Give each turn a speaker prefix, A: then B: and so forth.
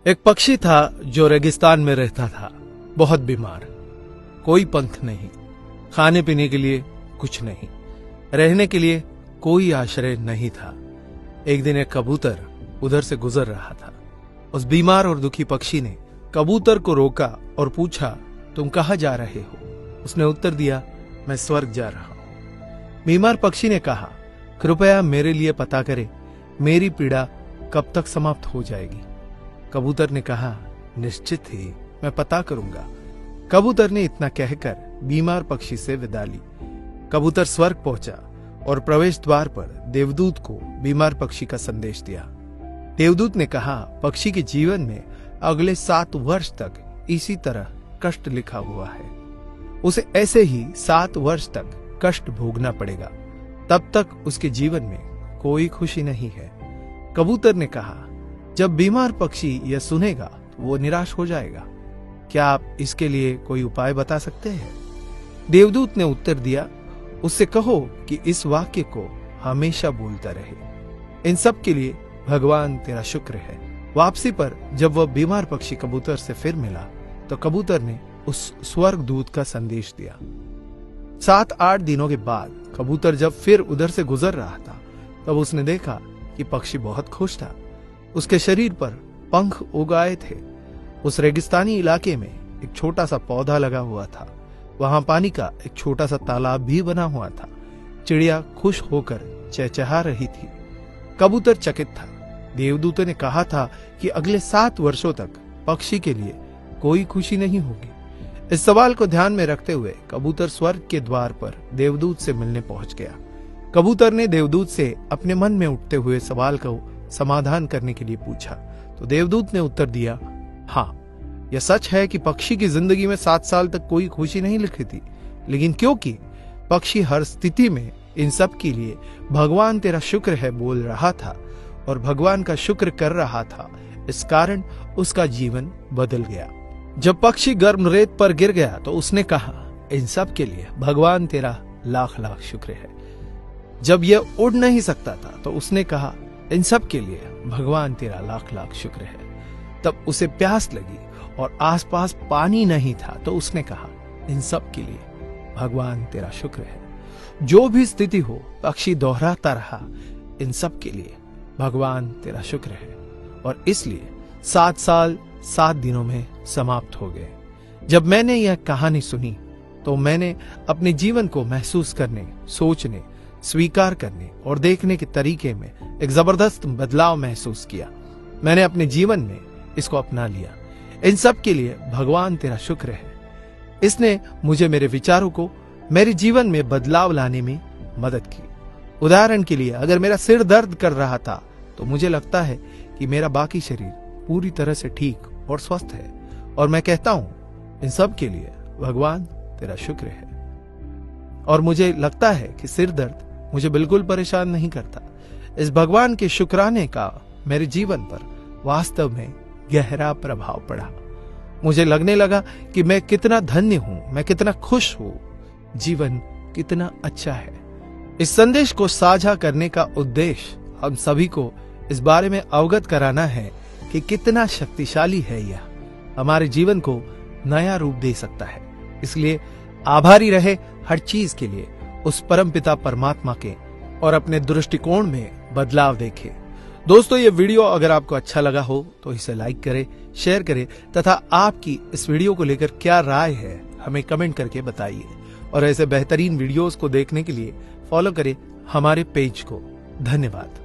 A: एक पक्षी था जो रेगिस्तान में रहता था, बहुत बीमार। कोई पंख नहीं, खाने पीने के लिए कुछ नहीं, रहने के लिए कोई आश्रय नहीं था। एक दिन एक कबूतर उधर से गुजर रहा था। उस बीमार और दुखी पक्षी ने कबूतर को रोका और पूछा, तुम कहाँ जा रहे हो? उसने उत्तर दिया, मैं स्वर्ग जा रहा हूं। बीमार पक्षी ने कहा, कृपया मेरे लिए पता करें, मेरी पीड़ा कब तक समाप्त हो जाएगी? कबूतर ने कहा, निश्चित ही मैं पता करूंगा। कबूतर ने इतना कहकर बीमार पक्षी से विदा ली। कबूतर स्वर्ग पहुंचा और प्रवेश द्वार पर देवदूत को बीमार पक्षी का संदेश दिया। देवदूत ने कहा, पक्षी के जीवन में अगले 7 वर्ष तक इसी तरह कष्ट लिखा हुआ है। उसे ऐसे ही 7 वर्ष तक कष्ट भोगना पड़ेगा, तब तक उसके जीवन में कोई खुशी नहीं है। कबूतर ने कहा, जब बीमार पक्षी यह सुनेगा तो वो निराश हो जाएगा। क्या आप इसके लिए कोई उपाय बता सकते हैं? देवदूत ने उत्तर दिया, उससे कहो कि इस वाक्य को हमेशा बोलता रहे, इन सब के लिए भगवान तेरा शुक्र है। वापसी पर जब वह बीमार पक्षी कबूतर से फिर मिला तो कबूतर ने उस स्वर्ग दूत का संदेश दिया। 7-8 दिनों के बाद कबूतर जब फिर उधर से गुजर रहा था तब उसने देखा कि पक्षी बहुत खुश था। उसके शरीर पर पंख उगाए थे। उस रेगिस्तानी इलाके में एक छोटा सा पौधा लगा हुआ था। वहां पानी का एक छोटा सा तालाब भी बना हुआ था। चिड़िया खुश होकर चहचहा रही थी। कबूतर चकित था। देवदूत ने कहा था कि अगले 7 वर्षों तक पक्षी के लिए कोई खुशी नहीं होगी। इस सवाल को ध्यान में रखते हुए कबूतर स्वर्ग के द्वार पर देवदूत से मिलने पहुंच गया। कबूतर ने देवदूत से अपने मन में उठते हुए सवाल को समाधान करने के लिए पूछा तो देवदूत ने उत्तर दिया, हाँ, यह सच है कि पक्षी की जिंदगी में 7 साल तक कोई खुशी नहीं लिखी थी, लेकिन क्योंकि पक्षी हर स्थिति में इन सब के लिए भगवान तेरा शुक्र है बोल रहा था और भगवान का शुक्र कर रहा था, इस कारण उसका जीवन बदल गया। जब पक्षी गर्म रेत पर गिर गया तो उसने कहा, इन सब के लिए भगवान तेरा लाख लाख शुक्र है। जब यह उड़ नहीं सकता था तो उसने कहा, इन सब के लिए भगवान तेरा लाख लाख शुक्र है। तब उसे प्यास लगी और आसपास पानी नहीं था तो उसने कहा, इन सब के लिए भगवान तेरा शुक्र है। जो भी स्थिति हो, पक्षी दोहराता रहा, इन सब के लिए भगवान तेरा शुक्र है। और इसलिए 7 साल 7 दिनों में समाप्त हो गए। जब मैंने यह कहानी सुनी तो मैंने अपने जीवन को महसूस करने, सोचने, स्वीकार करने और देखने के तरीके में एक जबरदस्त बदलाव महसूस किया। मैंने अपने जीवन में इसको अपना लिया। इन सब के लिए भगवान तेरा शुक्र है। इसने मुझे मेरे विचारों को मेरे जीवन में बदलाव लाने में मदद की। उदाहरण के लिए, अगर मेरा सिर दर्द कर रहा था तो मुझे लगता है कि मेरा बाकी शरीर पूरी तरह से ठीक और स्वस्थ है और मैं कहता हूं, इन सब के लिए भगवान तेरा शुक्र है। और मुझे लगता है कि सिर दर्द मुझे बिल्कुल परेशान नहीं करता। इस भगवान के शुक्राने का मेरे जीवन पर वास्तव में गहरा प्रभाव पड़ा। मुझे लगने लगा कि मैं कितना धन्य हूं, मैं कितना खुश हूं, जीवन कितना अच्छा है। इस संदेश को साझा करने का उद्देश्य हम सभी को इस बारे में अवगत कराना है कि कितना शक्तिशाली है यह, हमारे जीवन को नया रूप दे सकता है। इसलिए आभारी रहे हर चीज के लिए, उस परमपिता परमात्मा के, और अपने दृष्टिकोण में बदलाव देखें। दोस्तों, ये वीडियो अगर आपको अच्छा लगा हो तो इसे लाइक करें, शेयर करें तथा आपकी इस वीडियो को लेकर क्या राय है हमें कमेंट करके बताइए। और ऐसे बेहतरीन वीडियोस को देखने के लिए फॉलो करें हमारे पेज को। धन्यवाद।